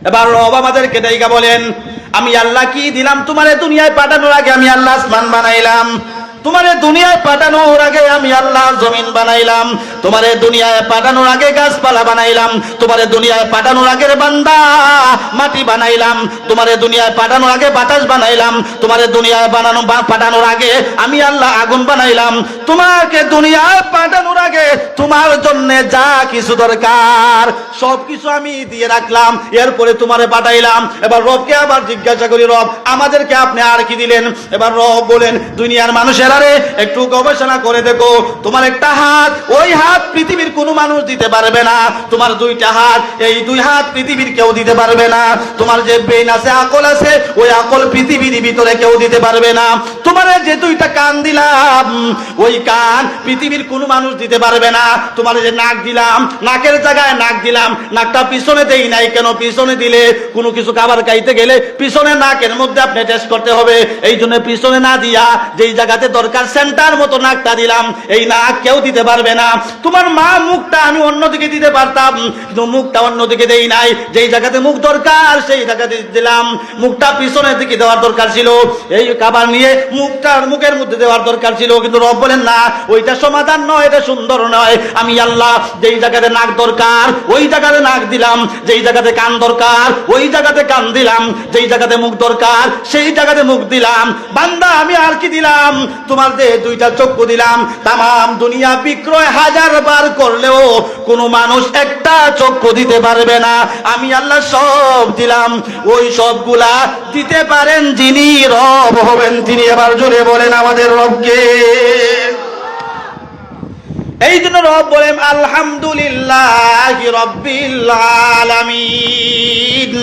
এবার রব আমাদেরকে ডাইকা বলেন, আমি আল্লাহ কি দিলাম তোমারে দুনিয়ায় পাঠানোর আগে? আমি আল্লাহ আসমান বানাইলাম। তোমারে দুনিয়ায় পাঠানোর আগে আমি আল্লাহ জমিন বানাইলাম। তোমারে দুনিয়ায় পাঠানোর আগে গাছপালা বানাইলাম। তোমারে দুনিয়ায় পাঠানোর আগে বান্দা মাটি বানাইলাম। তোমারে দুনিয়ায় পাঠানোর আগে বাতাস বানাইলাম। তোমারে দুনিয়ায় পাঠানোর আগে আমি আল্লাহ আগুন বানাইলাম। তোমাকে দুনিয়ায় পাঠানোর আগে তোমার জন্য যা কিছু দরকার সব কিছু আমি দিয়ে রাখলাম, এরপরে তোমারে পাঠাইলাম। এবার রবকে আবার জিজ্ঞাসা করি, রব আমাদেরকে আপনি আর কি দিলেন? এবার রব বলেন, দুনিয়ার মানুষের একটু গবেষণা করে দেখো, তোমার একটা হাত, ওই হাত পৃথিবীর কোন মানুষ দিতে পারবে না। তোমার দুইটা হাত, এই দুই হাত পৃথিবীর কেউ দিতে পারবে না। তোমার যে ব্রেন আছে, আকল আছে, ওই আকল পৃথিবীর ভিতরে কেউ দিতে পারবে না। তোমার যে দুইটা কান দিলাম, ওই কান পৃথিবীর কোন মানুষ দিতে পারবে না। তোমার যে নাক দিলাম, নাকের জায়গায় নাক দিলাম, নাকটা পিছনে দেই নাই কেন? পিছনে দিলে কোনো কিছু খাবার খাইতে গেলে পিছনে নাকের মধ্যে আপনি টেস্ট করতে হবে, এই জন্য পিছনে না দিয়া যেই জায়গাতে দরকার সেন্টার মতো নাকটা দিলাম, এই নাক কেউ দিতে পারবে না। তোমার মা মুখটা আমি অন্যদিকে দিতে পারতাম, কিন্তু মুখটা অন্যদিকে দেই নাই, যেই জায়গাতে মুখ দরকার সেই জায়গাতে দিলাম। মুখটা পিছনের দিকে দেওয়ার দরকার ছিল, এই খাবার নিয়ে মুখটার মুখের মধ্যে দেওয়ার দরকার ছিল, কিন্তু রব বলেন না, ওইটা সমাধান নয়, এটা সুন্দর নয়। আমি আল্লাহ যেই জায়গাতে নাক দরকার ওই জায়গাতে নাক দিলাম, যেই জায়গাতে কান দরকার ওই জায়গাতে কান দিলাম, যেই জায়গাতে মুখ দরকার সেই জায়গাতে মুখ দিলাম। বান্দা আমি আর কি দিলাম? তোমার যে দুইটা চক্ষু দিলাম, তাম দুনিয়া বিক্রয় 1000 বার করলেও কোন মানুষ একটা চক্ষু দিতে পারবে না। আমি আল্লাহ সব দিলাম, ওই সবগুলা দিতে পারেন যিনি রব হবেন তিনি। এবার জোরে বলেন আমাদের রবকে। এই জন্য রব বলেন আলহামদুলিল্লাহি রাব্বিল আলামিন।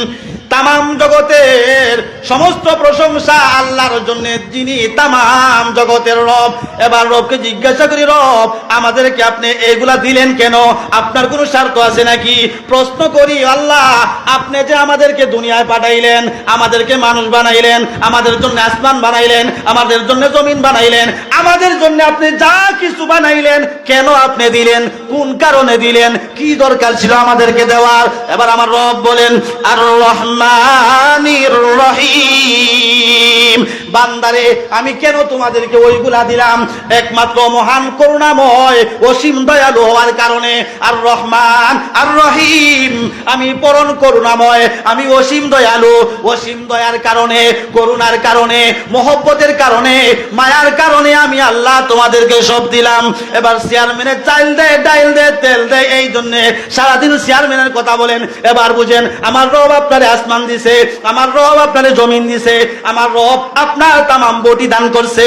তামাম জগতের সমস্ত প্রশংসা আল্লাহর জন্য, যিনি তামাম জগতের রব। এবার রবকে জিজ্ঞাসা করি, রব আমাদেরকে আপনি এগুলা দিলেন কেন? আপনার কোনো স্বার্থ আছে নাকি? প্রশ্ন করি, আল্লাহ আপনি যে আমাদেরকে দুনিয়ায় পাঠাইলেন, আমাদেরকে মানুষ বানাইলেন, আমাদের জন্য আসমান বানাইলেন, আমাদের জন্য জমিন বানাইলেন, আমাদের জন্য আপনি যা কিছু বানাইলেন, কেন আপনি দিলেন? কোন কারণে দিলেন? কি দরকার ছিল আমাদেরকে দেওয়ার? এবার আমার রব বলেন আর রহমানির রহিম। বান্দারে আমি কেন তোমাদেরকে ওইগুলা দিলাম? একমাত্র মহান করুণাময় অসীম দয়ালু হওয়ার কারণে। আর রহমান আর রহিম, আমি পরম করুণাময়, আমি অসীম দয়ালু। অসীম দয়ার কারণে, করুণার কারণে, মহব্বতের কারণে, মায়ার কারণে আমি আল্লাহ তোমাদেরকে সব দিলাম। এবার চেয়ারম্যানের চাল দেয়, ডাইল দেয়, তেল দেয়, এই জন্য সারাদিন চেয়ারম্যানের কথা বলেন। এবার বুঝেন, আমার রব আপনারে আসমান দিছে, আমার রব আপনারে জমিন দিছে, আমার রব আপনার তামাম বটি দান করছে।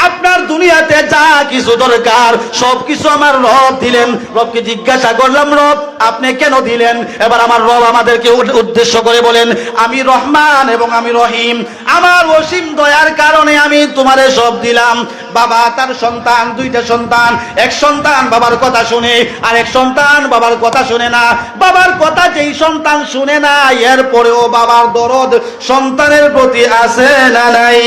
আপনার দুনিয়াতে যা কিছু দরকার সব কিছু আমার রব দিলেন। রবকে জিজ্ঞাসা করলাম, রব আপনি কেন দিলেন? এবার আমার রব আমাদেরকে উদ্দেশ্য করে বলেন, আমি রহমান এবং আমি রহিম, আমার অসীম দয়ার কারণে আমি তোমারে সব দিলাম। বাবা তার সন্তান, দুইটা সন্তান, এক সন্তান বাবার কথা শুনে আর এক সন্তান বাবার কথা শুনে না। বাবার কথা যেই সন্তান শুনে না, এরপরেও বাবার দরদ সন্তানের প্রতি আছে না নাই?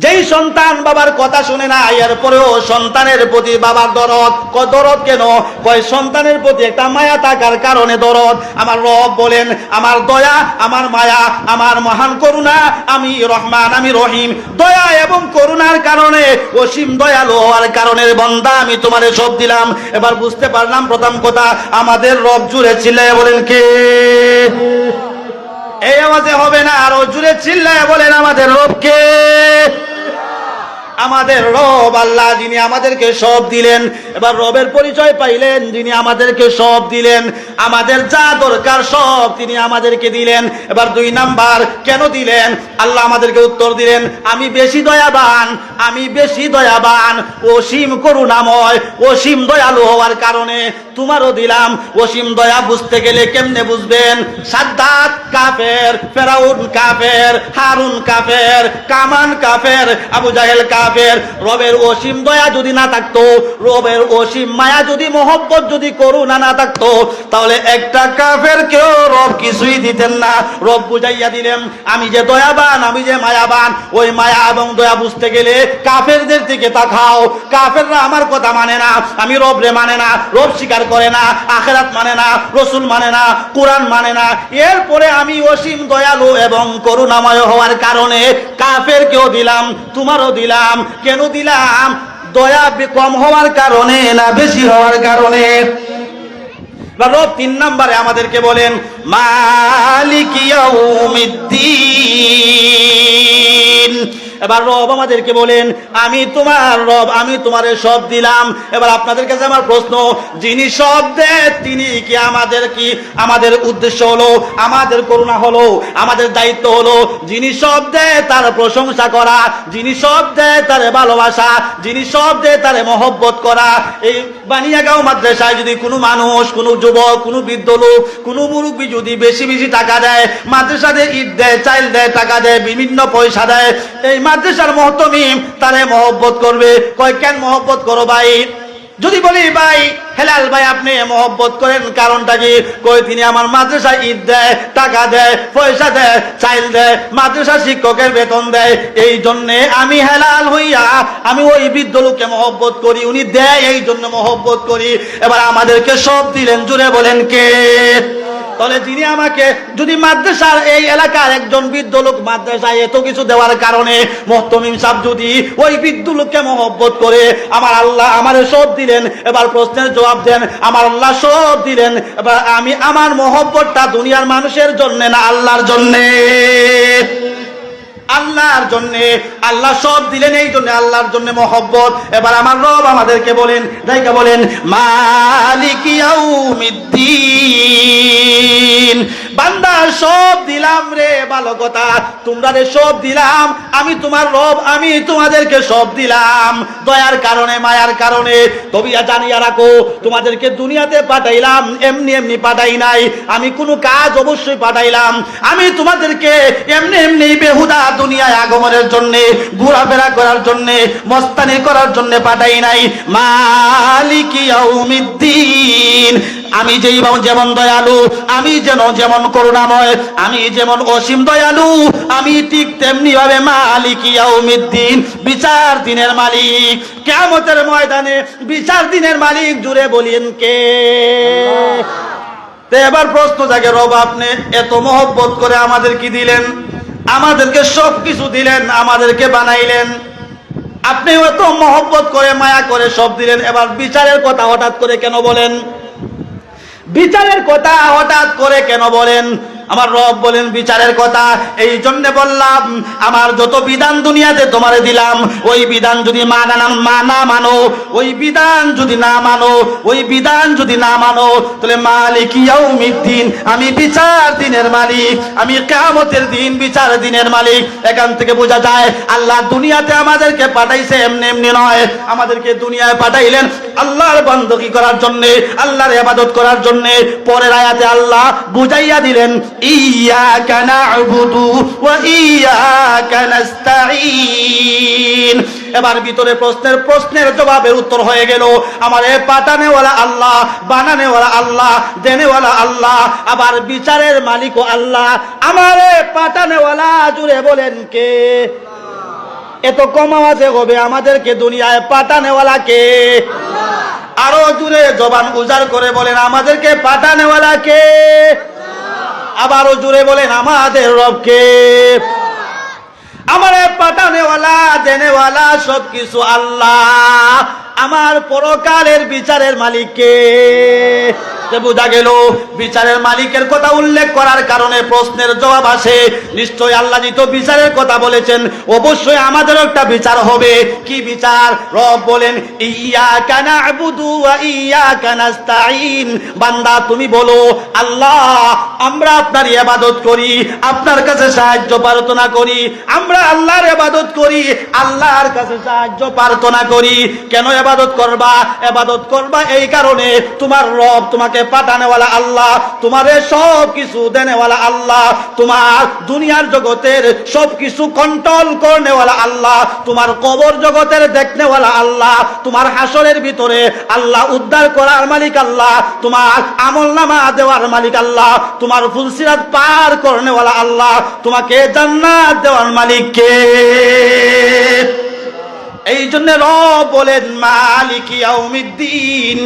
যেই সন্তান বাবার কথা শুনে না, এরপরেও সন্তানের প্রতি বাবার দরদ। দরদ কেন? কয় সন্তানের প্রতি একটা মায়া থাকার কারণে দরদ। আমার রব বলেন, আমার দয়া, আমার মায়া, আমার মহান করুণা, আমি রহমান, আমি রহিম। দয়া এবং করুণার কারণে, অসীম দয়ালু হওয়ার কারণে বান্দা আমি তোমারে সব দিলাম। এবার বুঝতে পারলাম প্রথম কথা, আমাদের রব জুড়ে চিল্লায় বলেন কে? এই আওয়াজে হবে না, আরো জুড়ে চিল্লায় বলেন আমাদের রবকে। আমাদের রব আল্লাহ, যিনি আমাদেরকে সব দিলেন। এবার রবের পরিচয় পাইলেন, যিনি আমাদেরকে সব দিলেন, আমাদের যা দরকার সব তিনি আমাদেরকে দিলেন। এবার 2 নাম্বার, কেন দিলেন? আল্লাহ আমাদেরকে উত্তর দিলেন, আমি বেশি দয়াবান, আমি বেশি দয়াবান, অসীম করুণাময়, অসীম দয়ালু হওয়ার কারণে তোমারও দিলাম। অসীম দয়া বুঝতে গেলে কেমনে বুঝবেন? সাদ্দাত কাফের, ফেরাউন কাফের, হারুন কাফের, কামান কাফের, আবু জাহেল কাফের, কাফের। রবের অসীম দয়া যদি না থাকতো, রবের অসীম মায়া যদি, মহব্বত যদি, করুণা না থাকতো, তাহলে একটা কাফেরকেও রব কিছুই দিতেন না। রব বুঝাইয়া দিলেন আমি যে দয়াবান, আমি যে মায়াবান। ওই মায়া এবং দয়া বুঝতে গেলে কাফেরদের দিকে তাকাও। কাফেররা আমার কথা মানে না, আমি রবরে মানে না, রব স্বীকার করে না, আখিরাত মানে না, রসুল মানে না, কোরআন মানে না। এরপরে আমি অসীম দয়ালু এবং করুণাময় হওয়ার কারণে কাফেরকেও দিলাম, তোমারও দিলাম। কেন দিলাম? দয়া কম হওয়ার কারণে না বেশি হওয়ার কারণে? রব 3 নম্বরে আমাদেরকে বলেন মালিক ইয়াউমিদ্দিন। এবার রব আমাদেরকে বলেন আমি তোমার রব, আমি তোমারে সব দিলাম। এবার আপনাদের কাছে আমার প্রশ্ন, যিনি সব দেয় তিনি কি আমাদের উদ্দেশ্য হলো, আমাদের করুণা হলো, আমাদের দায়িত্ব হলো যিনি সব দেয় তার প্রশংসা করা, যিনি সব দেয় তার ভালোবাসা, যিনি সব দেয় তার মহব্বত করা। এই বানিয়াগাঁও মাদ্রাসায় যদি কোনো মানুষ, কোনো যুবক, কোনো বৃদ্ধ লোক, কোনো মুরব্বী যদি বেশি বেশি টাকা দেয়, মাদ্রাসাতে ইট দেয়, চাইল দেয়, টাকা দেয়, বিভিন্ন পয়সা দেয়, এই মাদ্রাসার মুহতামিম তারে মহব্বত করবে। কয় কেন মহব্বত করো ভাই? যদি বলি ভাই হেলাল ভাই আপনি মহব্বত করেন কারণটা কি? কই তিনি আমার মাদ্রাসায় ঈদ দেয়, টাকা দেয়, পয়সা দেয়, চাইল দেয়, মাদ্রাসা শিক্ষকের বেতন দেয়, এই জন্যে আমি হেলাল হইয়া আমি ওই বৃদ্ধ লোককে মহব্বত করি, উনি দেয় এই জন্য মহব্বত করি। এবার আমাদেরকে সব দিলেন, জুড়ে বলেন কে? তাহলে যিনি আমাকে, যদি মাদ্রাসার এই এলাকার একজন বৃদ্ধ লোক মাদ্রাসায় এত কিছু দেওয়ার কারণে মুহতামিম সাহেব যদি ওই বৃদ্ধ লোককে মহব্বত করে, আমার আল্লাহ আমারে সব দিলেন। এবার প্রশ্নের জবাব দেন, আমার আল্লাহ সব দিলেন, এবার আমি আমার মহব্বতটা দুনিয়ার মানুষের জন্য না আল্লাহর জন্য? আল্লাহর জন্য। আল্লাহ সব দিলেন এই জন্য আল্লাহর জন্য মহব্বত। এবার আমার রব আমাদেরকে বলেন, দাইকা বলেন মালিক ইয়াউমিদ্দিন। বান্দা সব দিলাম রে, ভালো কথা, তোমরা রে সব দিলাম, আমি তোমার রব, আমি তোমাদেরকে সব দিলাম দয়ার কারণে, মায়ার কারণে। তবে জানিয়া রাখো তোমাদেরকে দুনিয়াতে পাঠাইলাম এমনি এমনি পাঠাই নাই, আমি কোনো কাজ অবশ্যই পাঠাইলাম। আমি তোমাদেরকে এমনি এমনি বেহুদা দুনিয়ায় আগমনের জন্য, ঘোরাফেরা করার জন্য, মস্তানি করার জন্য পাঠাই নাই। মালিক ইয়াউমিদ্দিন। আমি যেমন দয়ালু, আমি যেমন করুণাময়, আমি যেমন অসীম দয়ালু, আমি ঠিক তেমনি ভাবে মালিক ইয়াউমিদ্দিন, বিচার দিনের মালিক। কিয়ামতের ময়দানে বিচার দিনের মালিক, জুড়ে বলেন কে? তো এবার প্রশ্ন জাগে, রব আপনি এত মহব্বত করে আমাদের কি দিলেন? আমাদেরকে সব কিছু দিলেন, আমাদেরকে বানাইলেন, আপনি এত মহব্বত করে মায়া করে সব দিলেন, এবার বিচারের কথা হঠাৎ করে কেন বলেন? বিচারের কথা হঠাৎ করে কেন বলেন? আমার রব বলেন বিচারের কথা এই জন্য বললাম, আমার যত বিধান দুনিয়াতে তোমারে দিলাম, ওই বিধান যদি না মানো, ওই বিধান যদি না মানো, ওই বিধান যদি না মানো, তাহলে মালিক ইয়াউমিদ্দিন, আমি বিচার দিনের মালিক, আমি কিয়ামতের দিন বিচার দিনের মালিক। এখান থেকে বোঝা যায় আল্লাহ দুনিয়াতে আমাদেরকে পাঠাইছে এমনি এমনি নয়, আমাদেরকে দুনিয়ায় পাঠাইলেন আল্লাহর বান্দাগি করার জন্য, আল্লাহর ইবাদত করার জন্য। পরের আয়াতে আল্লাহ বুঝাইয়া দিলেন ইয়্যাকা না'বুদু ওয়া ইয়্যাকা নাস্তাঈন। এবার ভিতরে প্রশ্নের জবাবের উত্তর হয়ে গেল, আমারে পাঠানেওয়ালা আল্লাহ, বানানেওয়ালা আল্লাহ, দেনেওয়ালা আল্লাহ, আবার বিচারের মালিকও আল্লাহ। আমারে পাঠানেওয়ালা, জুড়ে বলেন কে? এত কম আওয়াজে হবে, আমাদেরকে দুনিয়ায় পাঠানেওয়ালা কে? আরো জুড়ে জবান উজাড় করে বলেন আমাদেরকে পাঠানেওয়ালা কে? আবারও জুড়ে বলেন আমাদের রবকে। আমারে পাঠানেওয়ালা, দেনেওয়ালা সবকিছু আল্লাহ। আমার পরকালের বিচারের মালিককে বোঝা গেল। বিচারের মালিকের কথা উল্লেখ করার কারণে প্রশ্নের জবাব আসে, নিশ্চয় আল্লাহ যেহেতু বিচারের কথা বলেছেন, অবশ্যই আমাদের একটা বিচার হবে। কি বিচার? রব বলেন ইয়্যাকা না'বুদু ওয়া ইয়্যাকা নাস্তাঈন। বান্দা তুমি বলো আল্লাহ আমরা আপনার ইবাদত করি, আপনার কাছে সাহায্য প্রার্থনা করি, আমরা আল্লাহর ইবাদত করি, আল্লাহর কাছে সাহায্য প্রার্থনা করি। কেন ইবাদত করবা? ইবাদত করবা এই কারণে তোমার রব তোমাকে তোমাকে পাঠানেওয়ালা আল্লাহ, তোমারে সব কিছু দেনেওয়ালা আল্লাহ, তোমার দুনিয়ার জগতের সব কিছু কন্ট্রোল করনেওয়ালা আল্লাহ, তোমার কবর জগতের দেখনেওয়ালা আল্লাহ, তোমার হাসরের ভিতরে আল্লাহ উদ্ধার করার মালিক আল্লাহ, তোমার আমলনামা দেওয়ার মালিক আল্লাহ, তোমার ফুলসিরাত পার করনেওয়ালা আল্লাহ, তোমাকে জান্নাত দেওয়ার মালিক কে? এই জন্য রব বলেন মালিক ইয়াউমিদ্দিন,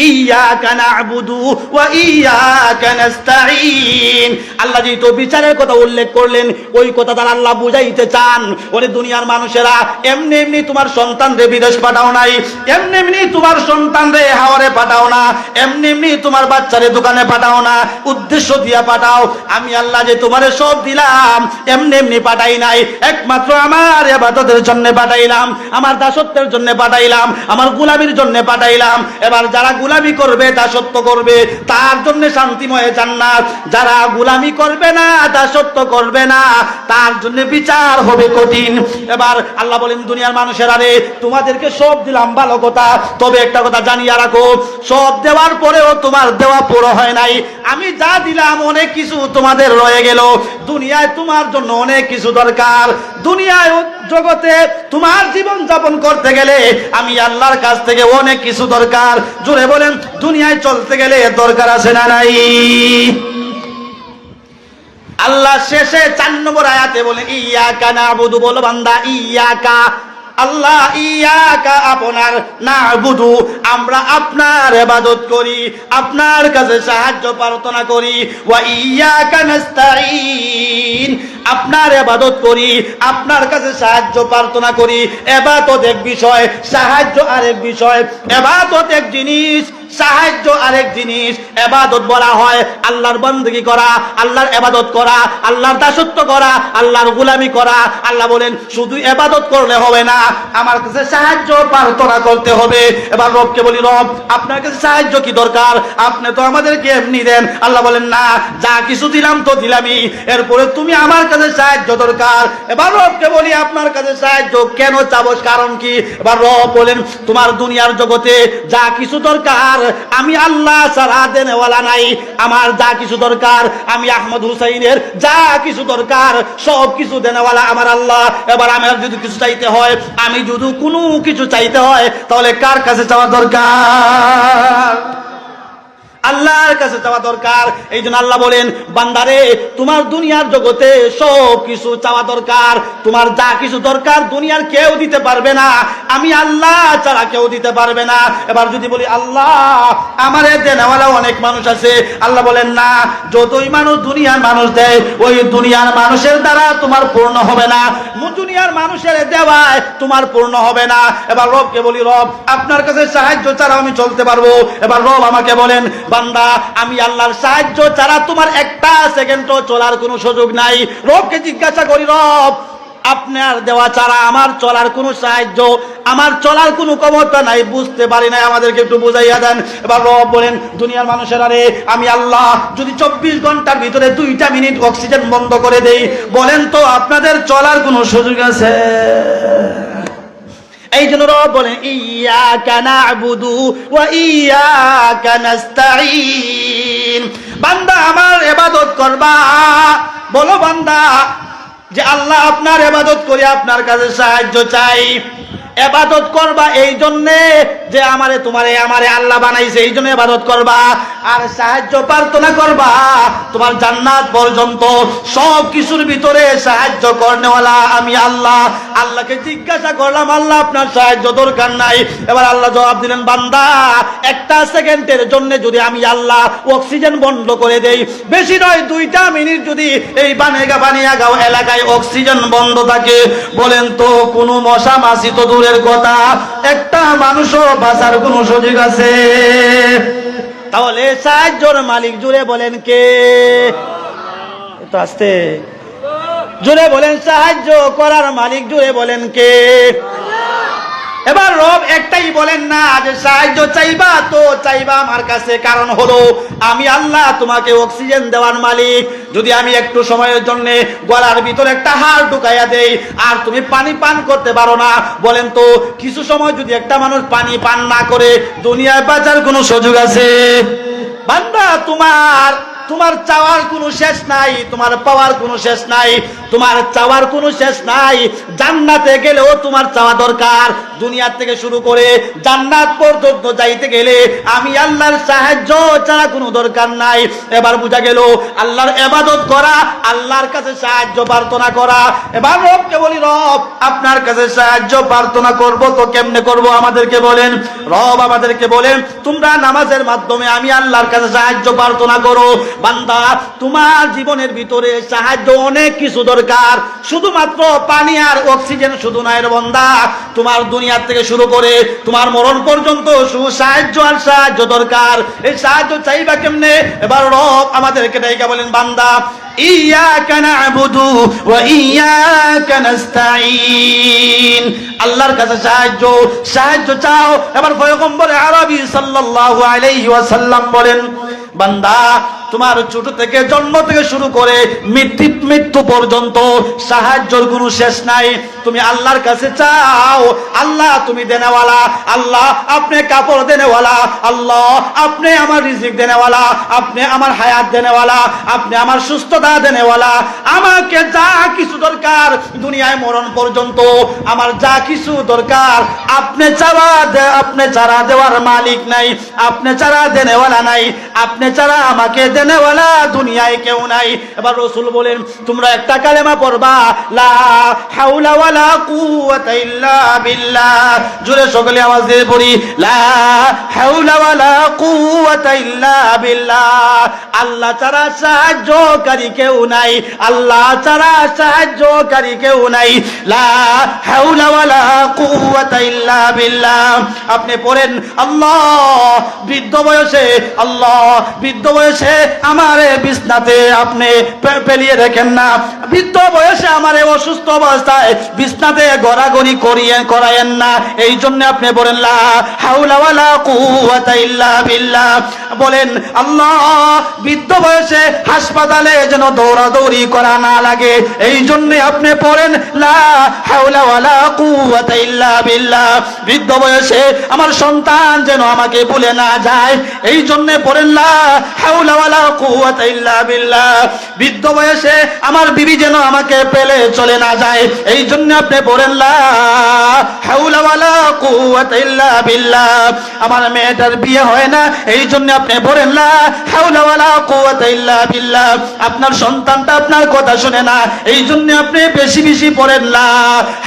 ইয়্যাকা না'বুদু ওয়া ইয়্যাকা নাস্তাঈন। আল্লাহ যেহেতু বিচারের কথা উল্লেখ করলেন, ওই কথা তারা আল্লাহ বুঝাইতে চান, ওরে দুনিয়ার মানুষেরা, এমনি এমনি তোমার সন্তানরে বিদেশ পাঠাও নাই, এমনি এমনি তোমার সন্তানরে হাওরে পাঠাও না, এমনি এমনি তোমার বাচ্চারে দোকানে পাঠাও না, উদ্দেশ্য দিয়া পাঠাও। আমি আল্লাহ যে তোমারে সব দিলাম এমনি এমনি পাঠাই নাই, একমাত্র আমার ইবাদতের জন্য পাঠাইলাম, আমার দাসত্বের জন্য পাঠাইলাম, আমার গোলামির জন্য পাঠাইলাম। এবার যারা গোলামি করবে, দাসত্ব করবে, তার জন্য শান্তিময় জান্নাত। যারা গোলামি করবে না, দাসত্ব করবে না, তার জন্য বিচার হবে কঠিন। এবার আল্লাহ বলেন দুনিয়ার মানুষেরা রে, তোমাদেরকে সব দিলাম ভালো কথা, তবে একটা কথা জানিয়ে রাখো, সব দেওয়ার পরেও তোমার দেওয়া পুরো হয় নাই। আমি যা দিলাম অনেক কিছু তোমাদের রয়ে গেল। দুনিয়ায় তোমার জন্য অনেক কিছু দরকার, দুনিয়ায় জগতে তোমার জীবন যাপন করতে গেলে আমি আল্লাহর কাছ থেকে অনেক কিছু দরকার। জোরে বলেন, দুনিয়ায় চলতে গেলে দরকার আছে না নাই? আল্লাহ শেষে 4 নম্বর আয়াতে বলেন ইয়্যাকা না'বুদু, বলো বান্দা ইয়্যাকা, আল্লাহ ইয়্যাকা আপনার, না'বুদু আমরা আপনার ইবাদত করি, আপনার কাছে সাহায্য প্রার্থনা করি, ওয়া ইয়্যাকা নাস্তাঈন আপনার ইবাদত করি, আপনার কাছে সাহায্য প্রার্থনা করি। ইবাদত এক বিষয়, সাহায্য আরেক বিষয়। ইবাদত এক জিনিস, সাহায্য আরেক জিনিস। ইবাদত বলা হয় আল্লাহর বندگی করা, আল্লাহর ইবাদত করা, আল্লাহর দাসত্ব করা, আল্লাহর গোলামি করা। আল্লাহ বলেন শুধু ইবাদত করলে হবে না, আমার কাছে সাহায্য প্রার্থনা করতে হবে। এবার রবকে বলি, রব আপনার কাছে সাহায্য কি দরকার? আপনি তো আমাদেরকে এমনি দেন। আল্লাহ বলেন না, যা কিছু দিলাম তো দিলামই, এরপরে তুমি আমার কাছে সাহায্য দরকার। এবার রবকে বলি আপনার কাছে সাহায্য কেন চাবো, কারণ কি? এবার রব বলেন তোমার দুনিয়ার জগতে যা কিছু দরকার আমি আল্লাহ ছাড়া দেনেওয়ালা নাই। আমার যা কিছু দরকার, আমি আহমদ হুসাইনের যা কিছু দরকার সব কিছু দেনেওয়ালা আমার আল্লাহ। এবার আমার যদি কিছু চাইতে হয়, আমি যদি কোনো কিছু চাইতে হয়, তাহলে কার কাছে চাওয়া দরকার? আল্লাহর কাছে চাওয়া দরকার। এই জন্য আল্লাহ বলেন বান্দারে, তোমার দুনিয়ার জগতে সব কিছু চাওয়া দরকার, তোমার যা কিছু দরকার দুনিয়ার কেউ দিতে পারবে না, আমি আল্লাহ ছাড়া কেউ দিতে পারবে না। এবার যদি বলি আল্লাহ আমারে দেনেওয়ালা অনেক মানুষ আছে, আল্লাহ বলেন না, যতই মানুষ দুনিয়ার মানুষ দেয়, ওই দুনিয়ার মানুষের দ্বারা তোমার পূর্ণ হবে না, দুনিয়ার মানুষের দেওয়ায় তোমার পূর্ণ হবে না। এবার রবকে বলি, রব আপনার কাছে সাহায্য ছাড়া আমি চলতে পারবো। এবার রব আমাকে বলেন বান্দা, আমি আল্লাহর সাহায্য ছাড়া তোমার একটা সেকেন্ডও চলার কোনো সুযোগ নাই। রবকে জিজ্ঞাসা করি, রব আপনার দেওয়া ছাড়া আমার চলার কোনো সাহায্য, আমার চলার কোনো ক্ষমতা নাই, বুঝতে পারি না, আমাদেরকে একটু বুঝাইয়া দেন। এবার রব বলেন দুনিয়ার মানুষেরা রে, আমি আল্লাহ যদি 24 ঘন্টার ভিতরে 2টা মিনিট অক্সিজেন বন্ধ করে দেই, বলেন তো আপনাদের চলার কোনো সুযোগ আছে? এই জন্য রব বলেন ইয়্যাকা না'বুদু ওয়া ইয়্যাকা নাস্তাঈন। বান্দা আমার ইবাদত করবা, বলো বান্দা যে আল্লাহ আপনার ইবাদত করি, আপনার কাছে সাহায্য চাই। ইবাদত করবা এই জন্য যে আমারে তোমারে আমারে আল্লাহ বানাইছে, এই জন্য ইবাদত করবা। আর সাহায্য প্রার্থনা করবা তোমার জান্নাত পর্যন্ত, সব কিছুর ভিতরে সাহায্য করনেওয়ালা আমি আল্লাহ। আল্লাহকে জিজ্ঞাসা করলাম, আল্লাহ আপনার সাহায্য দরকার নাই। এবার আল্লাহ জবাব দিলেন, বান্দা একটা সেকেন্ডের জন্য যদি আমি আল্লাহ অক্সিজেন বন্ধ করে দেই, বেশি নয় 2টা মিনিট যদি এই বানিয়াগাঁও এলাকায় অক্সিজেন বন্ধ থাকে, বলেন তো কোনো মশা মাছি তো দূরের কথা, একটা মানুষও বাঁচার কোনো সুযোগ আছে? তাহলে সাহায্যের মালিক জুড়ে বলেন কে? তো আসতে জুড়ে বলেন, সাহায্য করার মালিক জুড়ে বলেন কে? এবার রব একটাই বলেন না যে সাহায্য চাইবা তো চাইবা আমার কাছে, কারণ হলো আমি আল্লাহ তোমাকে অক্সিজেন দেওয়ার মালিক। যদি আমি একটু সময়ের জন্য গলার ভিতরে একটা হাড় ঢুকাইয়া দেই আর তুমি পানি পান করতে পারো না, বলেন তো কিছু সময় যদি একটা মানুষ পানি পান না করে দুনিয়ায় বাঁচার কোনো সুযোগ আছে? বান্দা তোমার চাওয়ার কোনো শেষ নাই, তোমার পাওয়ার কোনো শেষ নাই, তোমার চাওয়ার কোনো শেষ নাই। জান্নাতে গেলেও তোমার চাওয়া দরকার। দুনিয়া থেকে শুরু করে জান্নাত পর্যন্ত যাইতে গেলে আমি আল্লাহর সাহায্য ছাড়া কোনো দরকার নাই। এবার বোঝা গেল আল্লাহর ইবাদত করা, আল্লাহর কাছে সাহায্য প্রার্থনা করা। এবার রবকে বলি, রব আপনার কাছে সাহায্য প্রার্থনা করব তো কেমনে করব? আমাদেরকে বলেন। রব আমাদেরকে বলেন তোমরা নামাজের মাধ্যমে আমি আল্লাহর কাছে সাহায্য প্রার্থনা করো। বান্দা তোমার জীবনের ভিতরে সাহায্য অনেক কিছু দরকার, শুধুমাত্র পানি আর অক্সিজেন শুধু নয় রে বান্দা। তোমার দুনিয়া থেকে শুরু করে তোমার মরণ পর্যন্ত শুধু সাহায্য আর সাহায্য দরকার। এই সাহায্য চাইবা কেমনে? এবার রব আমাদেরকে ডাইকা বলেন, বান্দা ইয়াকা না'বুদু ওয়া ইয়াকা নাস্তাঈন, আল্লাহর কাছে সাহায্য চাও। এবার পয়গম্বর আরবি সাল্লাল্লাহু আলাইহি ওয়াসাল্লাম বলেন, বান্দা তোমার ছোট থেকে জন্ম থেকে শুরু করে মৃত্যু পর্যন্ত সাহায্যের কোনো শেষ নাই। তুমি আল্লাহর কাছে চাও। আল্লাহ তুমি দেনেওয়ালা, আল্লাহ আপনি কাপড় দেনেওয়ালা, আল্লাহ আপনি আমার রিজিক দেনেওয়ালা, আপনি আমার হায়াত দেনেওয়ালা, আপনি আমার সুস্থতা দেনেওয়ালা। আমাকে যা কিছু দরকার দুনিয়ায় মরণ পর্যন্ত আমার যা কিছু দরকার আপনি ছাড়া দেওয়ার মালিক নাই, আপনি ছাড়া দেনেওয়ালা নাই, আপনি ছাড়া আমাকে দেনেওয়ালা দুনিয়ায় কেউ নাই। এবার রাসূল বলেন তোমরা একটা কালেমা পড়বা, লা হাওলা ওয়ালা কুওয়াতা ইল্লা বিল্লাহ। জোরে সকলে আওয়াজ দিয়ে পড়ি, লা হাওলা ওয়ালা কুওয়াতা ইল্লা বিল্লাহ। আল্লাহ ছাড়া সাহায্যকারী কেউ নাই, আল্লাহ ছাড়া সাহায্যকারী কেউ নাই। লা হাওলা ওয়ালা কুওয়াতা ইল্লা বিল্লাহ। আপনি পড়েন আল্লাহ বৃদ্ধ বয়সে আমারে বিছনাতে আপনি পেলিয়ে রাখেন না, বৃদ্ধ বয়সে আমারে অসুস্থ অবস্থায় বিছনাতে গড়াগড়ি করায়েন না। এই জন্য আপনি বলেন লা হাওলা ওয়ালা কুওয়াতা ইল্লা বিল্লাহ। বলেন আল্লাহ বৃদ্ধ বয়সে হাসপাতালে যেন দৌড়াদৌড়ি করা না লাগে, এই জন্য আপনি পড়েন লা হাওলা ওয়ালা কুওয়াতা ইল্লা বিল্লাহ। বৃদ্ধ বয়সে আমার সন্তান যেন আমাকে ভুলে না যায়, এই জন্য পড়েন লা হাওলা ওয়ালা কুওয়াতা ইল্লা বিল্লাহ। বৃদ্ধ বয়সে আমার বিবি যেন আমাকে পেলে চলে না যায়, এই জন্য আপনি পড়েন লা হাওলা ওয়ালা কুওয়াতা ইল্লা বিল্লাহ। আমার মেয়েটার বিয়ে হয় না, এই জন্য আপনি পড়েন লা হাওলা ওয়ালা কুওয়াতা ইল্লা বিল্লাহ। আপনার সন্তানটা আপনার কথা শুনে না, এই জন্য আপনি বেশি বেশি পড়েন লা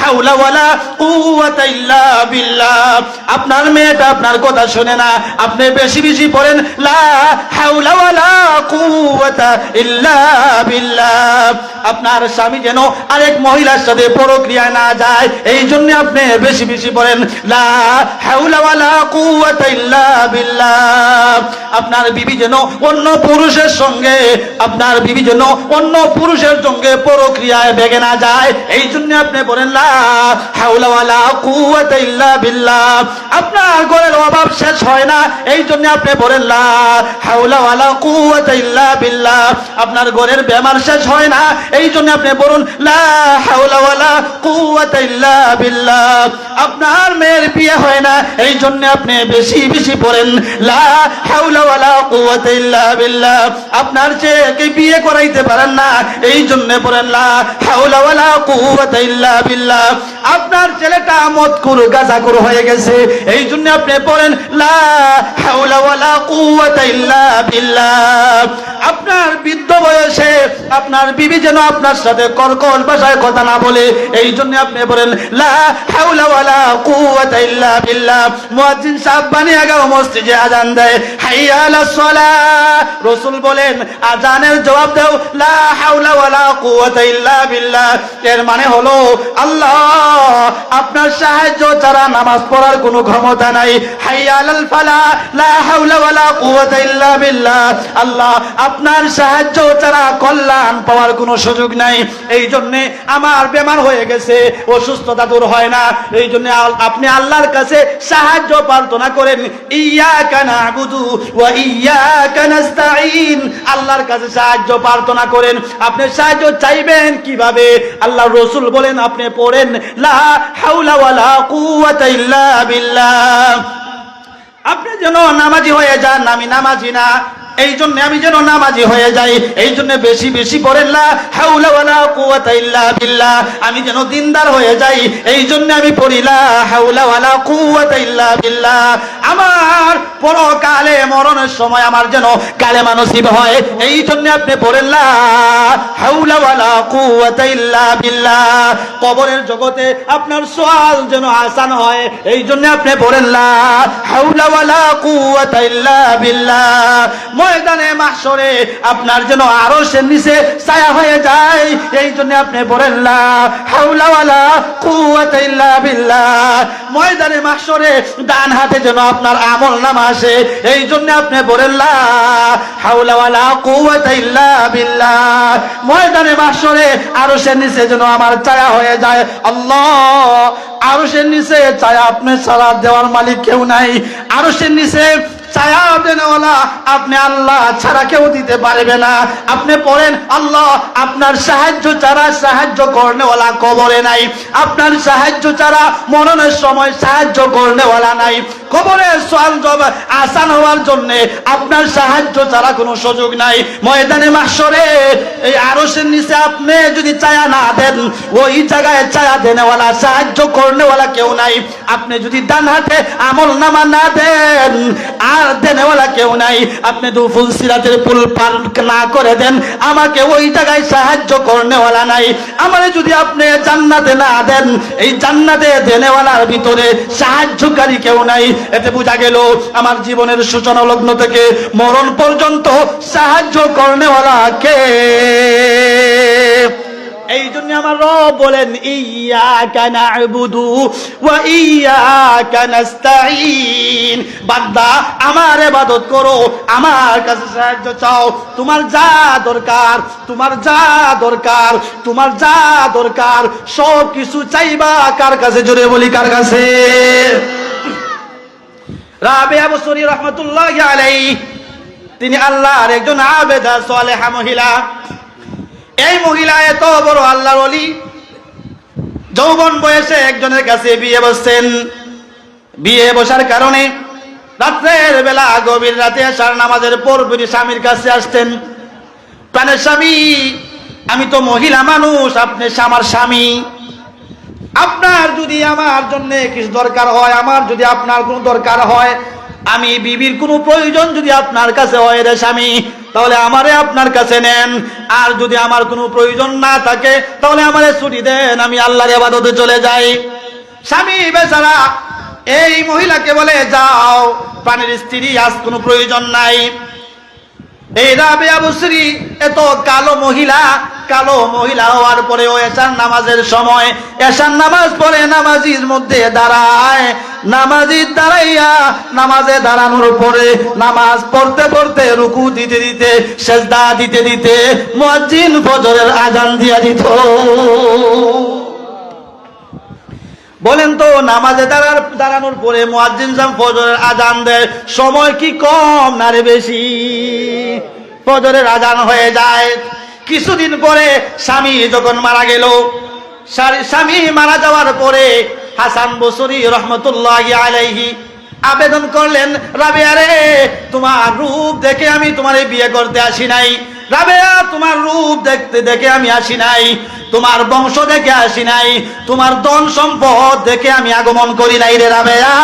হাওলা ওয়ালা কুওয়াতা ইল্লা বিল্লাহ। আপনার মেয়েটা আপনার কথা শুনে না, আপনি বেশি বেশি পড়েন লা হাওলা ওয়ালা কুওয়াতা ইল্লা বিল্লাহ। আপনার স্বামী যেন আরেক মহিলার সাথে পরক্রিয়া না যায়, এই জন্য আপনি বেশি বেশি পড়েন লা হাওলা ওয়ালা কুওয়াতা ইল্লা বিল্লাহ। আপনার বিবি যেন অন্য পুরুষের সঙ্গে পরক্রিয়ায় বেগে না যায়, এই জন্য আপনি বলেন লা হাওলা ওয়ালা কুওয়াতা ইল্লা বিল্লাহ। আপনার ঘরের অভাব শেষ হয় না, এই জন্য আপনি বলেন লা হাওলা ওয়ালা কুওয়াতা ইল্লা বিল্লাহ। আপনার ঘরের বেমার শেষ হয় না, এই জন্য আপনি বলুন লা হাওলা ওয়ালা কুওয়াতা ইল্লা বিল্লাহ। আপনার মেয়ের বিয়ে হয় না, এই জন্য আপনি বেশি বেশি পড়েন লা হাওলা ওয়ালা কুওয়াতা ইল্লা বিল্লাহ। আপনার ছেলেকে বিয়ে করাইতে পারেন না, এই জন্য পড়েন লা হাওলা ওয়ালা কুওয়াতা ইল্লা বিল্লাহ। আপনার ছেলেটা মদখোর গাঁজাখোর হয়ে গেছে, এই জন্য আপনি পড়েন লা হাওলা ওয়ালা কুওয়াতা ইল্লা বিল্লাহ। আপনার বৃদ্ধ বয়সে আপনার বিবি যেন আপনার সাথে কর্কশ ভাষায় কথা না বলে, এই জন্য আপনি বলেন লা হাওলা ওয়ালা কুওয়াতা ইল্লা বিল্লাহ। মুয়াজ্জিন সাহেব বানিয়ে গাও মসজিদে আযান দেয়, হাইয়া আলাস সালাহ। রাসূল বলেন আযানের জবাব দাও লা হাওলা ওয়ালা কুওয়াতা ইল্লা বিল্লাহ। এর মানে হলো আল্লাহ আপনার সাহায্য ছাড়া নামাজ পড়ার কোনো ক্ষমতা নাই। হাইয়া আলাল ফালাহ লা হাওলা ওয়ালা কুওয়াতা ইল্লা বিল্লাহ। আল্লাহ আপনার সাহায্য ছাড়া কল্যাণ পাওয়ার কোনো সুযোগ নাই। এই জন্য আমার বেমার হয়ে গেছে, অসুস্থতা দূর হয় না, এই জন্য আপনি আল্লাহর কাছে সাহায্য প্রার্থনা করেন। ইয়াকা না'বুদু ওয়া ইয়াকা নাস্তাঈন। আল্লাহর কাছে সাহায্য প্রার্থনা করেন। আপনি সাহায্য চাইবেন কিভাবে? আল্লাহর রাসূল বলেন আপনি পড়েন লা হাওলা ওয়ালা কুওয়াতা ইল্লা বিল্লাহ। আপনি যেন নামাজি হয়ে যান, আমি নামাজি না, এই জন্য আমি যেন নামাজি হয়ে যাই, এই জন্য বেশি বেশি পড়েন লা হাওলা ওয়ালা কুওয়াতা ইল্লা বিল্লাহ। আমি যেন দিনদার হয়ে যাই, এই জন্য আমি পড়ি লা হাওলা ওয়ালা কুওয়াতা ইল্লা বিল্লাহ। আমার পরকালে মরণের সময় আমার যেন কালেমা নসিব হয়, এই জন্য আপনি পড়েন লা হাওলা ওয়ালা কুওয়াতা ইল্লা বিল্লাহ। কবরের জগতে আপনার সওয়াল যেন আসান হয়, এই জন্য আপনি পড়েন লা হাওলা ওয়ালা কুওয়াতা ইল্লা বিল্লাহ। ময়দানে মাহশরে আপনার যেন আরশের নিচে ছায়া হয়ে যায়, এই জন্য আপনি পড়েন লা হাওলা ওয়ালা কুওয়াতা ইল্লা বিল্লাহ। ময়দানে মাহশরে ডান হাতে যেন আপনার আমলনামা আসে, এই জন্য আপনি পড়েন লা হাওলা ওয়ালা কুওয়াতা ইল্লা বিল্লাহ। ময়দানে মাহশরে আরশের নিচে যেন আমার ছায়া হয়ে যায়। আল্লাহ, আরশের নিচে ছায়া আপনি ছাড়া দেওয়ার মালিক কেউ নাই। আরশের নিচে ছায়া দেনওয়ালা আপনি আল্লাহ ছাড়া কেউ দিতে পারবে না। আপনি পড়েন আল্লাহ, আপনার সাহায্য ছাড়া সাহায্য করনেওয়ালা কবরে নাই, আপনার সাহায্য ছাড়া মরণের সময় সাহায্য করনেওয়ালা নাই। কবরের সওয়াল জবাব আসান হওয়ার জন্য আপনার সাহায্য ছাড়া কোনো সুযোগ নাই। ময়দানে মাহশরে এই আরশের নিচে আপনি যদি ছায়া না দেন, ওই জায়গায় ছায়া দেনেওয়ালা সাহায্য করনেওয়ালা কেউ নাই। আপনি যদি ডান হাতে আমলনামা না দেন, আর দেনেওয়ালা কেউ নাই। আপনি দুফুল সিরাতের পুল পার না করে দেন, আমাকে ওই জায়গায় সাহায্য করনেওয়ালা নাই। আমারে যদি আপনি জান্নাতে না দেন, এই জান্নাতে দেনেওয়ালার ভিতরে সাহায্যকারী কেউ নাই। এতে বোঝা গেল আমার জীবনের সূচনা লগ্ন থেকে মরণ পর্যন্ত সাহায্য করনেওয়ালা কে। এই জন্য আমার রব বলেন ইয়্যাকা না'বুদু ওয়া ইয়্যাকা নাস্তাঈন। বান্দা আমার ইবাদত করো, আমার কাছে সাহায্য চাও। তোমার যা দরকার, তোমার যা দরকার, তোমার যা দরকার সব কিছু চাইবা কার কাছে? জোরে বলি কার কাছে? রাবিয়া বসরি রাহমাতুল্লাহি আলাইহি, তিনি আল্লাহর একজন আবেদা সালেহা মহিলা। এই মহিলা এত বড় আল্লাহর ওলি, যৌবন বয়সে একজনের কাছে বিয়ে বসছেন। বিয়ে বসার কারণে রাত্রের বেলা গভীর রাতে আসার নামাজের পর স্বামীর কাছে আসতেন। প্রাণের স্বামী, আমি তো মহিলা মানুষ, আপনি আমার স্বামী, আপনার যদি আমার জন্য কিছু দরকার হয়, আমার যদি আপনার কোনো দরকার হয়, আমি বিবির কোনো প্রয়োজন যদি আপনার কাছে হয় রে স্বামী, তাহলে আমারে আপনার কাছে নেন। আর যদি আমার কোনো প্রয়োজন না থাকে তাহলে আমারে ছুটি দেন, আমি আল্লাহর ইবাদতে চলে যাই। স্বামী বেচারা এই মহিলাকে বলে, যাও, প্রাণের স্ত্রী, আজ কোনো প্রয়োজন নাই। এই রাবিয়া বসরি এত কালো মহিলা হওয়ার পরেও এশার নামাজের সময় এশার নামাজ পড়ে নামাজির মধ্যে দাঁড়ায়। নামাজি দাঁড়াইয়া নামাজে দাঁড়ানোর পরে নামাজ পড়তে পড়তে রুকু দিতে দিতে সেজদা দিতে দিতে মুয়াজ্জিন ফজরের আজান দিয়া দিত। বলেন তো, নামাজে দাঁড়ানোর পরে মুয়াজ্জিন সাহেব ফজরের আজান দেয়, সময় কি কম না রে বেশি? ফজরের আজান হয়ে যায়। কিছুদিন পরে স্বামী যখন মারা গেল, স্বামী মারা যাওয়ার পরে হাসান বসরি রহমতুল্লাহি আলাইহি আবেদন করলেন, রাবেয়া রে, তোমার রূপ দেখে আমি তোমারে বিয়ে করতে আসি নাই। রাবেয়া, তোমার রূপ দেখতে দেখে আমি আসি নাই, তোমার বংশ দেখে আসি নাই, তোমার ধন সম্পদ দেখে আমি আগমন করি নাই রে রাবেয়া।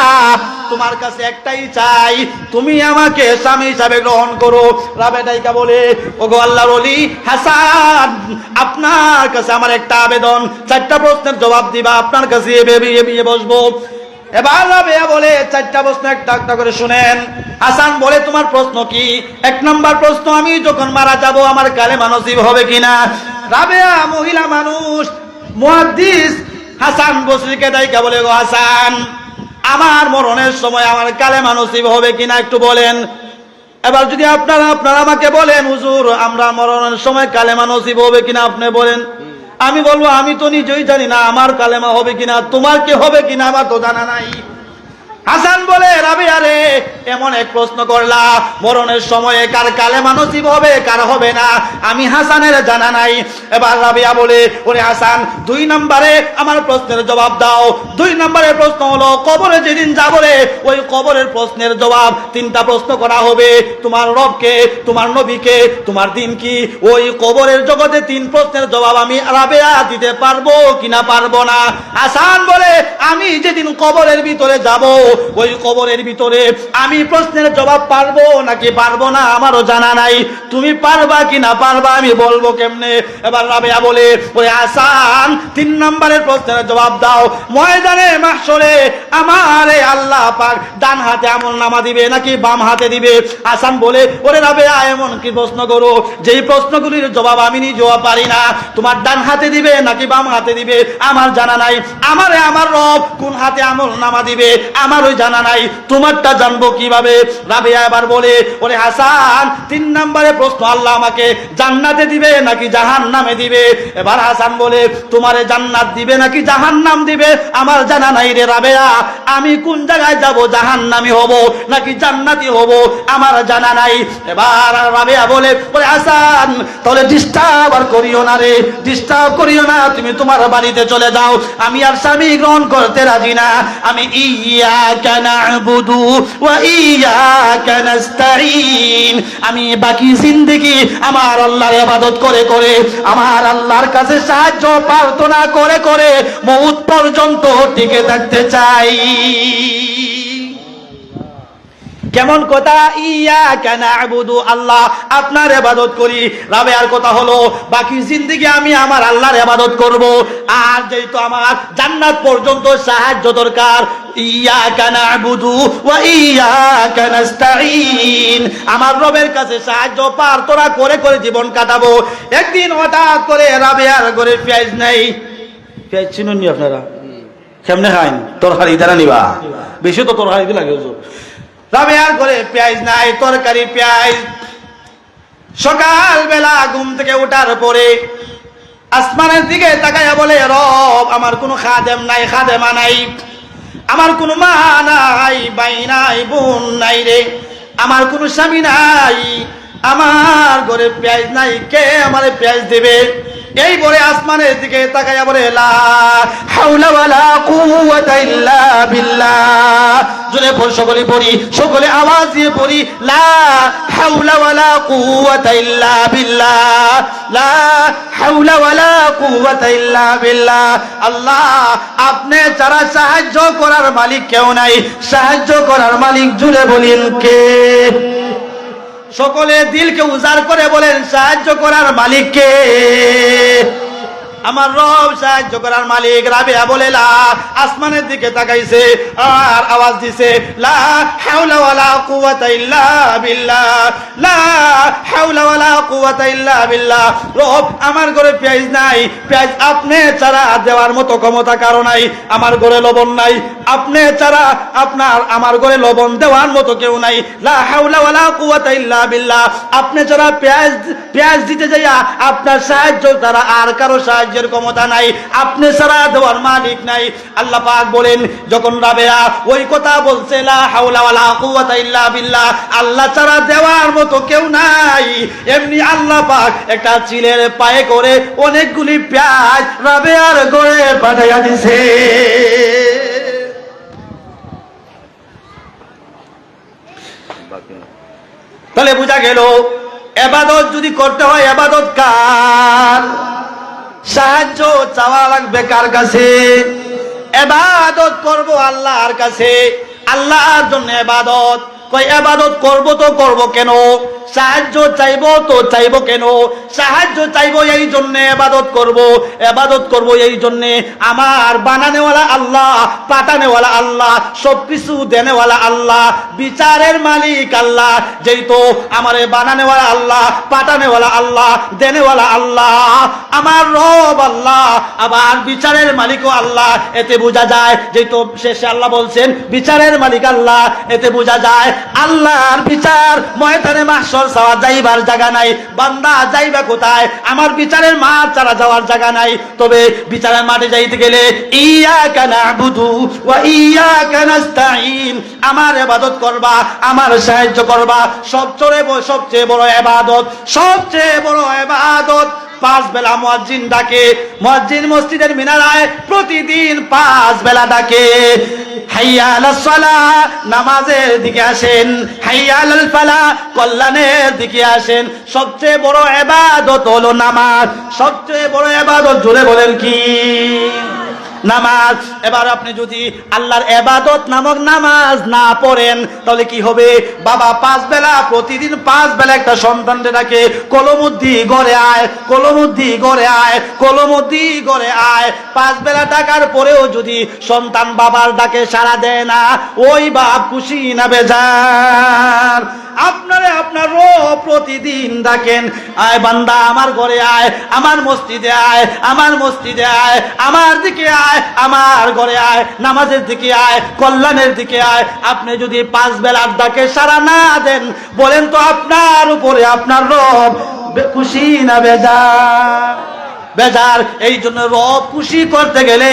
তোমার কাছে একটাই চাই, তুমি আমাকে স্বামী হিসাবে গ্রহণ করো। রাবেয়া বলে, ওগো আল্লাহর ওলি হাসান, আপনার কাছে আমার একটা আবেদন, 4টা প্রশ্নের জবাব দিবা, আপনার কাছে বিয়ে বসবো। এবার রাবেয়া বলে, 4টা প্রশ্ন একটা একটা করে শুনেন। হাসান বলে, তোমার প্রশ্ন কি? 1 নম্বর প্রশ্ন, আমি যখন মারা যাব আমার কালেমা নসিব হবে কিনা? রাবেয়া মহিলা মানুষ, মুহাদ্দিস হাসান বসরিকে ডাইকা বলে, গো হাসান, আমার মরণের সময় আমার কালেমা নসিব হবে কিনা একটু বলেন। এবার যদি আপনারা আমাকে বলেন, হুজুর আমরা মরণের সময় কালেমা নসিব হবে কিনা আপনি বলেন, আমি বলবো আমি তো নিজেই জানি না আমার কালেমা হবে কিনা, তোমার কি হবে কিনা আমার তো জানা নাই। হাসান বলে রাবেয়া রে এমন এক প্রশ্ন করলা, মরণের সময়ে কার কালেমা নসিব হবে কার হবে না আমি হাসানের জানা নাই। এবার রাবেয়া বলে ওরে হাসান 2 নম্বরে আমার প্রশ্নের জবাব দাও। 2 নম্বরের প্রশ্ন হলো কবরে যেদিন যাবো রে ওই কবরের প্রশ্নের জবাব 3টা প্রশ্ন করা হবে, তোমার রবকে, তোমার নবীকে, তোমার দিন কি। ওই কবরের জগতে 3 প্রশ্নের জবাব আমি রাবেয়া দিতে পারবো কিনা পারবো না। হাসান বলে আমি যেদিন কবরের ভিতরে যাব ওই কবরের ভিতরে আমি প্রশ্নের জবাব পারবো নাকি পারবো না আমারও জানা নাই, তুমি পারবা কিনা পারবা আমি বলবো কেমনে। এবার রাবেয়া বলে ওই হাসান 3 নম্বরের প্রশ্নের জবাব দাও, ময়দানে মাহশরে আমারে আল্লাহ পাক ডান হাতে আমলনামা দিবে নাকি বাম হাতে দিবে। হাসান বলে ওরে রাবেয়া এমন কি প্রশ্ন করো যেই প্রশ্নগুলির জবাব আমি নিজেও পারি না, তোমার ডান হাতে দিবে নাকি বাম হাতে দিবে আমার জানা নাই, আমারে আমার রব কোন হাতে আমলনামা দিবে আমারও জানা নাই, তোমারটা জানবো কিভাবে। রাবেয়া এবার বলে ওরে হাসান 3 নম্বরে প্রশ্ন আল্লাহ আমাকে জান্নাতে দিবে নাকি জাহান্নামে দিবে। এবার হাসান বলে তোমারে জান্নাত দিবে নাকি জাহান্নাম দিবে আমার জানা নাই রে রাবেয়া, আমি কোন জায়গায় যাব জাহান্নামী হব নাকি জান্নাতি হব আমার জানা নাই। এবার রাবেয়া বলে ওরে হাসান তাহলে ডিস্টার্ব আর করিও না রে, ডিস্টার্ব করিও না, তুমি তোমার বাড়িতে চলে যাও, আমি আর স্বামী গ্রহণ করতে রাজি না, আমি ইয়াকা না'বুদু ওয়া ইয়াকা নাস্তাঈন, আমি বাকি জিন্দেগি আমার আল্লাহর ইবাদত করে করে আমার আল্লাহর কাছে সাহায্য প্রার্থনা করে করে মওত পর্যন্ত টিকে থাকতে চাই। কেমন কথা, ইয়াকা না'বুদু আল্লাহ আপনার ইবাদত করি। রাবেয়ার কথা হলো বাকি জিন্দেগি আমি আমার আল্লাহর ইবাদত করব, আর যেহেতু আমার জান্নাত পর্যন্ত সাহায্য দরকার, ইয়াকা না'বুদু ওয়া ইয়াকা নাস্তাঈন, আমার রবের কাছে সাহায্য প্রার্থনা করে করে জীবন কাটাবো। একদিন হঠাৎ করে রাবেয়ার ঘরে পেঁয়াজ নেই। পেঁয়াজ চিনুন নি আপনারা? কেমনে খাইন? তরকারি দ্বারা নিবা, বেশি তো তরকারি লাগে হুজুর। রাবেয়ার ঘরে পেঁয়াজ নাই, তরকারি পেঁয়াজ। সকালবেলা ঘুম থেকে ওঠার পরে আসমানের দিকে তাকায়া বলে রব আমার কোনো খাদেম নাই, খাদেমা নাই, আমার কোনো মা নাই, ভাই নাই, বোন নাই রে, আমার কোনো স্বামী নাই, আমার ঘরে পেঁয়াজ নাই, কে আমারে পেঁয়াজ দেবে। এই বলে আসমানের দিকে তাকায়া বলে লা হাওলা ওয়ালা কুওয়াতা ইল্লা বিল্লাহ। জোরে সকলে পড়ি, সকলে আওয়াজ দিয়ে পড়ি, লা হাওলা ওয়ালা কুওয়াতা ইল্লা বিল্লাহ, লা হাওলা ওয়ালা কুওয়াতা ইল্লা বিল্লাহ। আল্লাহ আপনি ছাড়া সাহায্য করার মালিক কেউ নাই, সাহায্য করার মালিক জুড়ে বলেন কে। সকলে দিলকে উজাড় করে বলেন সাহায্য করার মালিক কে? আমার রব সাহায্য করার মালিক। রাবেয়া বলে লা, আসমানের দিকে তাকাইছে আর আওয়াজ দিছে লা হাওলা ওয়ালা কুওয়াতা ইল্লা বিল্লাহ, লা হাওলা ওয়ালা কুওয়াতা ইল্লা বিল্লাহ। রব আমার ঘরে পেঁয়াজ নাই, পেঁয়াজ আপনি ছাড়া দেওয়ার মতো ক্ষমতা কারো নাই, আমার ঘরে লবণ নাই, আপনি ছাড়া আমার ঘরে লবণ দেওয়ার মতো কেউ নাই, লা হাওলা ওয়ালা কুওয়াতা ইল্লা বিল্লাহ। আপনি ছাড়া পেঁয়াজ দিতে যাইয়া আপনার সাহায্য ছাড়া আর কারো সাহায্যের ক্ষমতা নাই, আপনি ছাড়া দেওয়ার মালিক নাই। আল্লাহ পাক বলেন যখন রাবেয়া ওই কথা বলছে লা হাওলা ওয়ালা কুওয়াতা ইল্লা বিল্লাহ, আল্লাহ ছাড়া দেওয়ার মতো কেউ নাই, এমনি আল্লাহ পাক একটা চিলের পায়ে করে অনেকগুলি পেঁয়াজ রাবেয়ার ঘরে পাঠাইয়া দিছে। তাহলে বোঝা গেল ইবাদত যদি করতে হয় ইবাদত কার? সাহায্য চাওয়া লাগবে কার কাছে? ইবাদত করব আল্লাহর কাছে, আল্লাহর জন্য ইবাদত। কই ইবাদত করব তো করব কেন? সাহায্য চাইবো তো চাইবো কেন? সাহায্য চাইবো এই জন্য ইবাদত করব, ইবাদত করব এই জন্য আমার বানানেওয়ালা আল্লাহ, পাঠানেওয়ালা আল্লাহ, সবকিছু দেনেওয়ালা আল্লাহ, বিচারের মালিক আল্লাহ। যেহেতু আমারে বানানেওয়ালা আল্লাহ, পাঠানেওয়ালা আল্লাহ, দেনেওয়ালা আল্লাহ, আমার রব আল্লাহ, আবার বিচারের মালিকও আল্লাহ। এতে বোঝা যায় যেহেতু শেষে আল্লাহ বলছেন বিচারের মালিক আল্লাহ, এতে বোঝা যায় আল্লাহর বিচার ময়দানে মাহশর হাসর ছাড়া যাইবার জায়গা নাই। বান্দা যাইবা কোথায়? আমার বিচারের মাঠ ছাড়া যাওয়ার জায়গা নাই। তবে বিচারের মাঠে যাইতে গেলে ইয়াকা না'বুদু ওয়া ইয়াকা নাস্তাঈন, আমার ইবাদত করবা, আমার সাহায্য করবা। সবচেয়ে বড় ইবাদত, সবচেয়ে বড় ইবাদত 5 বেলা মুয়াজ্জিন ডাকে। মুয়াজ্জিন মসজিদের মিনারায় প্রতিদিন 5 বেলা ডাকে। হাইয়া আলাস সালাহ, নামাজের দিকে আসেন। হাইয়া আলাল ফালাহ, কল্যাণের দিকে আসেন। সবচেয়ে বড় ইবাদত হলো নামাজ। সবচেয়ে বড় ইবাদত জোরে বলেন কি? নামাজ। এবার আপনি যদি আল্লাহর ইবাদত নামক নামাজ না পড়েন তাহলে কি হবে? বাবা 5 বেলা, প্রতিদিন 5 বেলা একটা সন্তানকে ডাকে, কলমুদ্দি ঘরে আয়, কলমুদ্দি ঘরে আয়, কলমুদ্দি ঘরে আয়। 5 বেলা ডাকার পরেও যদি সন্তান বাবার ডাকে সাড়া দেয় না, ওই বাপ খুশি না বেজার? আপনারে আপনার রব প্রতিদিন ডাকেন, আয় বান্দা আমার ঘরে আয়, আমার মসজিদে আয়, আমার মসজিদে আয়, আমার দিকে আয়, আমার ঘরে আয়, নামাজের দিকে আয়, কল্যাণের দিকে আয়। আপনি যদি 5 বেলার ডাকে সাড়া না দেন, বলেন তো আপনার উপরে আপনার রব খুশি না বেজার? বেজার। এই জন্য রব খুশি করতে গেলে,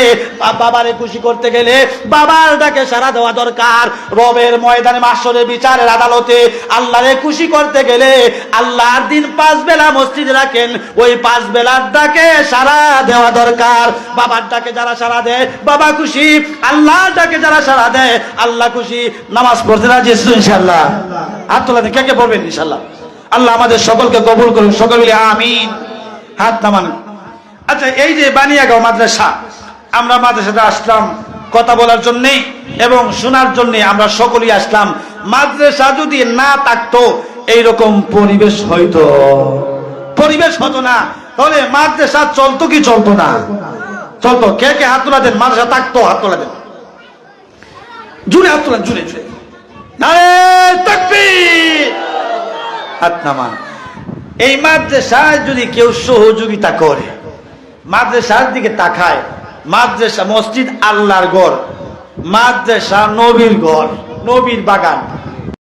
বাবারে খুশি করতে গেলে বাবার ডাকে সাড়া দেওয়া দরকার। রবের ময়দানে মাহশরের বিচারের আদালতে আল্লাহরে খুশি করতে গেলে আল্লাহর দিন 5 বেলা মসজিদে রাখেন, ওই 5 বেলার ডাকে সাড়া দেওয়া দরকার। বাবার ডাকে যারা সাড়া দেয় বাবা খুশি, আল্লাহর ডাকে যারা সাড়া দেয় আল্লাহ খুশি। নামাজ পড়তে রাজি আছেন ইনশাআল্লাহ? হাত তোলা কে কে পড়বেন ইনশাআল্লাহ? আল্লাহ আমাদের সকলকে কবুল করুন, সকলে মিলে আমিন। হাত নামান। আচ্ছা, এই যে বানিয়াগাঁও মাদ্রাসা, আমরা মাদ্রাসাতে আসলাম কথা বলার জন্য এবং শোনার জন্য আমরা সকলেই আসলাম। মাদ্রাসা যদি না থাকতো এইরকম পরিবেশ হইতো, পরিবেশ হতো না, তাহলে মাদ্রাসা চলতো কি চলতো না? চলতো। কে কে হাত তোলা দেন? মাদ্রাসা থাকতো, হাত তোলা দেন, জুড়ে হাত তোলেন, জুড়ে জুড়ে। নারে তাকবীর, হাত নামান। এই মাদ্রাসায় যদি কেউ সহযোগিতা করে, মাদ্রাসার দিকে তাকায়, মাদ্রাসা মসজিদ আল্লাহর ঘর, মাদ্রাসা নবীর ঘর, নবীর বাগান।